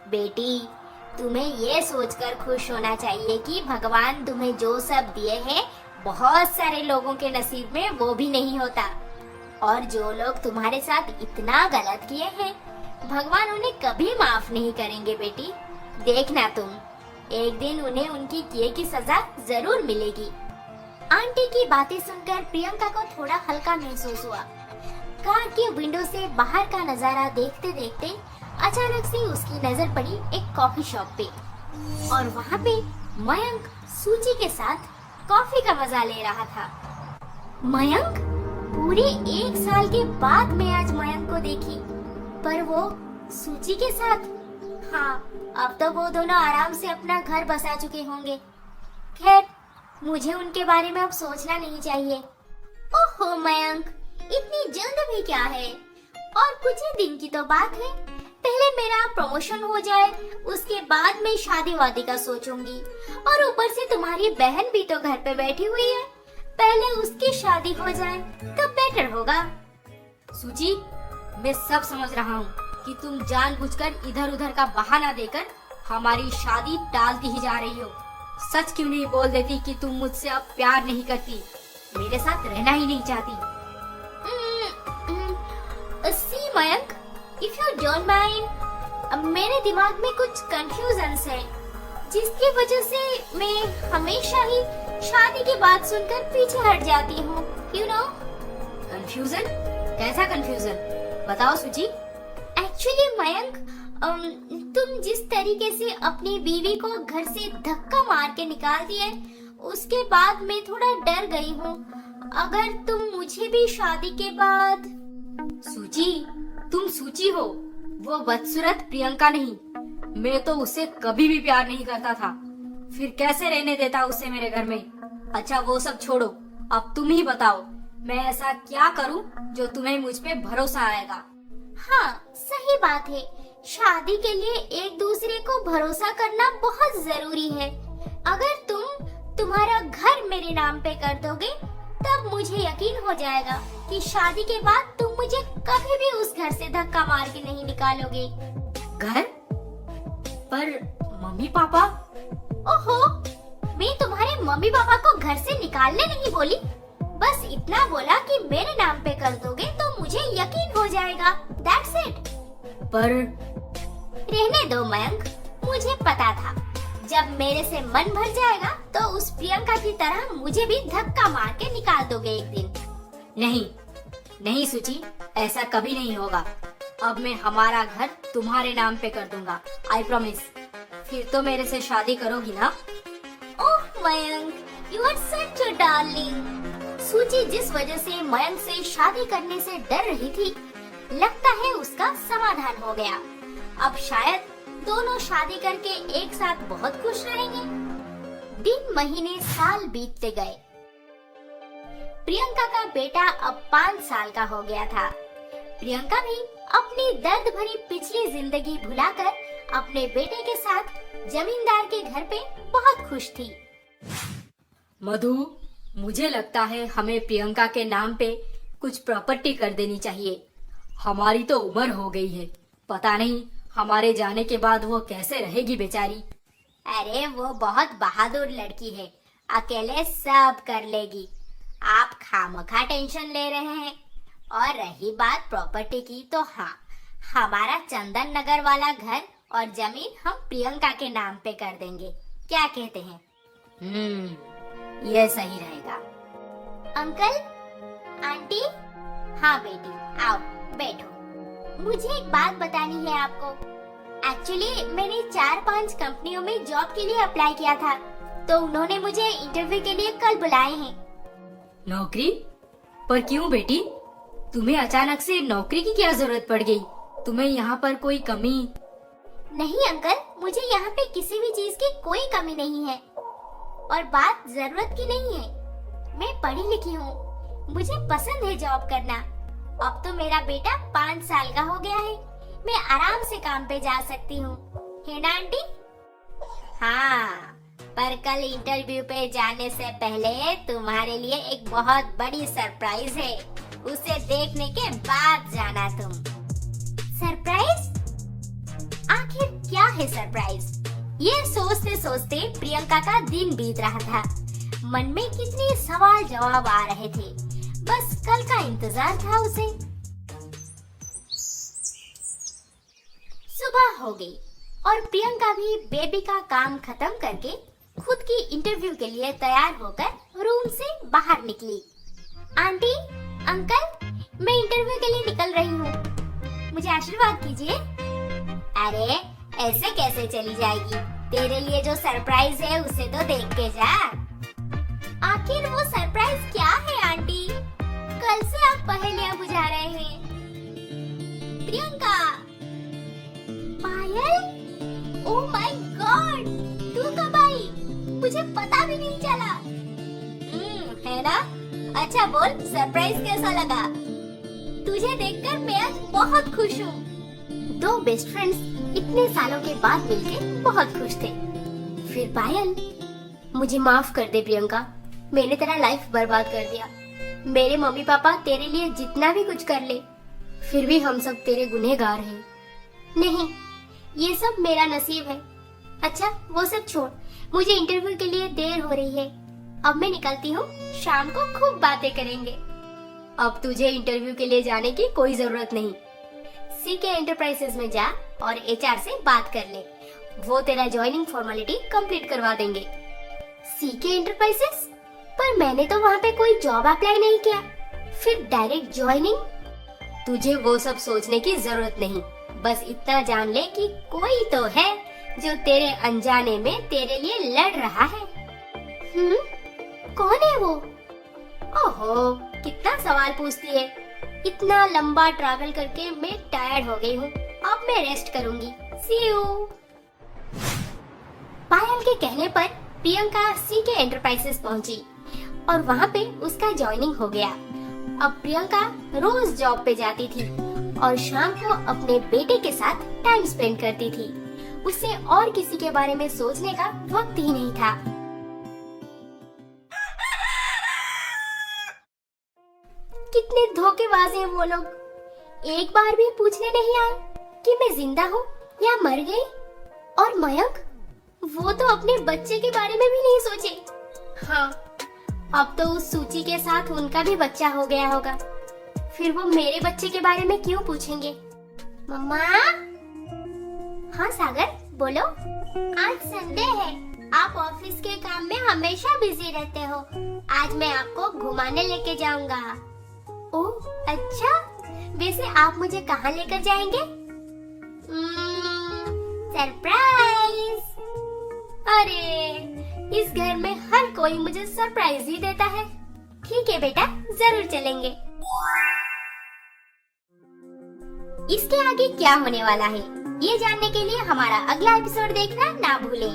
बेटी, तुम्हें ये सोचकर खुश होना चाहिए कि भगवान तुम्हें जो सब दिए हैं बहुत सारे लोगों के नसीब में वो भी नहीं होता। और जो लोग तुम्हारे साथ इतना गलत किए हैं, भगवान उन्हें कभी माफ नहीं करेंगे बेटी। देखना तुम, एक दिन उन्हें उनकी किए की सजा जरूर मिलेगी। आंटी की बातें सुनकर प्रियंका को थोड़ा हल्का महसूस हुआ। कार की विंडो से बाहर का नजारा देखते देखते अचानक से उसकी नजर पड़ी एक कॉफी शॉप पे, और वहाँ पे मयंक सूची के साथ कॉफी का मजा ले रहा था। मयंक, पूरे 1 साल के बाद मैं आज मयंक को देखी, पर वो सूची के साथ। हाँ, अब तो वो दोनों आराम से अपना घर बसा चुके होंगे। खैर, मुझे उनके बारे में अब सोचना नहीं चाहिए। ओहो मयंक, इतनी जल्द भी क्या है? और कुछ ही दिन की तो बात है। पहले मेरा प्रमोशन हो जाए, उसके बाद मैं शादी वादी का सोचूंगी। और ऊपर से तुम्हारी बहन भी तो घर पे बैठी हुई है, पहले उसकी शादी हो जाए तो बेटर होगा। सूची, मैं सब समझ रहा हूँ कि तुम जानबूझकर इधर उधर का बहाना देकर हमारी शादी टालती ही जा रही हो। सच क्यों नहीं बोल देती कि तुम मुझसे अब प्यार नहीं करती, मेरे साथ रहना ही नहीं चाहती? See Mayank, if you don't mind, मेरे दिमाग में कुछ कंफ्यूजन्स है, जिसकी वजह से मैं हमेशा ही शादी की बात सुनकर पीछे हट जाती हूँ। You know. कंफ्यूजन? कैसा कंफ्यूजन? बताओ सूची। एक्चुअली मयंक, तुम जिस तरीके से अपनी बीवी को घर से धक्का मार के निकाल दिए, उसके बाद मैं थोड़ा डर गई हूँ। अगर तुम मुझे भी शादी के बाद। सूची, तुम सूची हो, वो बदसूरत प्रियंका नहीं। मैं तो उससे कभी भी प्यार नहीं करता था, फिर कैसे रहने देता उसे मेरे घर में? अच्छा वो सब छोड़ो, अब तुम ही बताओ, मैं ऐसा क्या करूं जो तुम्हें मुझ पे भरोसा आएगा? हाँ, सही बात है। शादी के लिए एक दूसरे को भरोसा करना बहुत जरूरी है। अगर तुम्हारा घर मेरे नाम पे कर दोगे, तब मुझे यकीन हो जाएगा कि शादी के बाद तुम मुझे कभी भी उस घर से धक्का मार के नहीं निकालोगे। घर? पर मम्मी पापा? ओहो, मैं तुम्हारे मम्मी पापा को घर से निकालने नहीं बोली, बस इतना बोला कि मेरे नाम पे कर दोगे तो मुझे यकीन हो जाएगा। That's it। पर रहने दो मयंक, मुझे पता था जब मेरे से मन भर जाएगा तो उस प्रियंका की तरह मुझे भी धक्का मार के निकाल दोगे एक दिन। नहीं नहीं सूची, ऐसा कभी नहीं होगा। अब मैं हमारा घर तुम्हारे नाम पे कर दूंगा, आई प्रॉमिस। फिर तो मेरे से शादी करोगी ना? Oh Mayank, you are such a darling. सूची जिस वजह से मयंक से शादी करने से डर रही थी, लगता है उसका समाधान हो गया। अब शायद दोनों शादी करके एक साथ बहुत खुश रहेंगे। दिन महीने साल बीतते गए। प्रियंका का बेटा अब 5 साल का हो गया था। प्रियंका भी अपनी दर्द भरी पिछली जिंदगी भुलाकर अपने बेटे के साथ जमींदार के घर पे बहुत खुश थी। मधु, मुझे लगता है हमें प्रियंका के नाम पे कुछ प्रॉपर्टी कर देनी चाहिए। हमारी तो उम्र हो गई है, पता नहीं हमारे जाने के बाद वो कैसे रहेगी बेचारी। अरे वो बहुत बहादुर लड़की है, अकेले सब कर लेगी। आप खामखा टेंशन ले रहे हैं। और रही बात प्रॉपर्टी की, तो हाँ, हमारा चंदन नगर वाला घर और जमीन हम प्रियंका के नाम पे कर देंगे। क्या कहते हैं? ये सही रहेगा। Uncle, aunty. हाँ बेटी, आओ बैठो। मुझे एक बात बतानी है आपको। एक्चुअली मैंने 4-5 कंपनियों में जॉब के लिए अप्लाई किया था, तो उन्होंने मुझे इंटरव्यू के लिए कल बुलाए हैं। नौकरी? पर क्यों बेटी? तुम्हें अचानक से नौकरी की क्या जरूरत पड़ गई? तुम्हें यहाँ पर कोई कमी? नहीं अंकल, मुझे यहाँ पे किसी भी चीज की कोई कमी नहीं है। और बात जरूरत की नहीं है, मैं पढ़ी लिखी हूँ, मुझे पसंद है जॉब करना। अब तो मेरा बेटा 5 साल का हो गया है, मैं आराम से काम पे जा सकती हूँ, है ना आंटी? हाँ, पर कल इंटरव्यू पे जाने से पहले तुम्हारे लिए एक बहुत बड़ी सरप्राइज है। उसे देखने के बाद जाना तुम। सरप्राइज? आखिर क्या है सरप्राइज? ये सोचते सोचते प्रियंका का दिन बीत रहा था। मन में कितने सवाल जवाब आ रहे थे, बस कल का इंतजार था उसे। सुबह हो गई और प्रियंका भी बेबी का काम खत्म करके खुद की इंटरव्यू के लिए तैयार होकर रूम से बाहर निकली। आंटी, अंकल, मैं इंटरव्यू के लिए निकल रही हूँ, मुझे आशीर्वाद कीजिए। अरे ऐसे कैसे चली जाएगी? तेरे लिए जो सरप्राइज है उसे तो देख के जा। आखिर वो सरप्राइज क्या है आंटी? कल से आप पहेलियां बुझा रहे हैं। प्रियंका, पायल, ओह माय गॉड, तू कब आई? मुझे पता भी नहीं चला। है ना? अच्छा बोल, सरप्राइज कैसा लगा? तुझे देखकर मैं आज बहुत खुश हूँ। दो बेस्ट फ्रेंड्स इतने सालों के बाद मिलके बहुत खुश थे। फिर पायल, मुझे माफ कर दे प्रियंका, मैंने तेरा लाइफ बर्बाद कर दिया। मेरे मम्मी पापा तेरे लिए जितना भी कुछ कर ले, फिर भी हम सब तेरे गुनहगार हैं। नहीं, ये सब मेरा नसीब है। अच्छा वो सब छोड़, मुझे इंटरव्यू के लिए देर हो रही है, अब मैं निकलती हूँ, शाम को खूब बातें करेंगे। अब तुझे इंटरव्यू के लिए जाने की कोई जरूरत नहीं। सीके एंटरप्राइजेस में जा और एचआर से बात कर ले, वो तेरा ज्वाइनिंग फॉर्मेलिटी कंप्लीट करवा देंगे। CK enterprises? पर मैंने तो वहाँ पे कोई जॉब अप्लाई नहीं किया, फिर डायरेक्ट ज्वाइनिंग? तुझे वो सब सोचने की जरूरत नहीं, बस इतना जान ले कि कोई तो है जो तेरे अनजाने में तेरे लिए लड़ रहा है। कौन है वो? ओहो, कितना सवाल पूछती है। इतना लंबा ट्रैवल करके मैं टायर्ड हो गई हूँ, अब मैं रेस्ट करूंगी। सी यू। पायल के कहने पर प्रियंका सीके एंटरप्राइजेस पहुंची और वहाँ पे उसका ज्वाइनिंग हो गया। अब प्रियंका रोज जॉब पे जाती थी और शाम को अपने बेटे के साथ टाइम स्पेंड करती थी। उसे और किसी के बारे में सोचने का वक्त ही नहीं था। कितने धोखेबाज हैं वो लोग, एक बार भी पूछने नहीं आए कि मैं जिंदा हूँ या मर गई। और मयंक, वो तो अपने बच्चे के बारे में भी नहीं सोचे। हाँ, अब तो उस सूची के साथ उनका भी बच्चा हो गया होगा, फिर वो मेरे बच्चे के बारे में क्यों पूछेंगे? मम्मा। हाँ सागर, बोलो। आज संडे है, आप ऑफिस के काम में हमेशा बिजी रहते हो, आज मैं आपको घुमाने लेके जाऊंगा। ओह अच्छा, वैसे आप मुझे कहाँ लेकर जाएंगे? सरप्राइज। अरे इस घर में हर कोई मुझे सरप्राइज ही देता है। ठीक है बेटा, जरूर चलेंगे। इसके आगे क्या होने वाला है, ये जानने के लिए हमारा अगला एपिसोड देखना ना भूलें।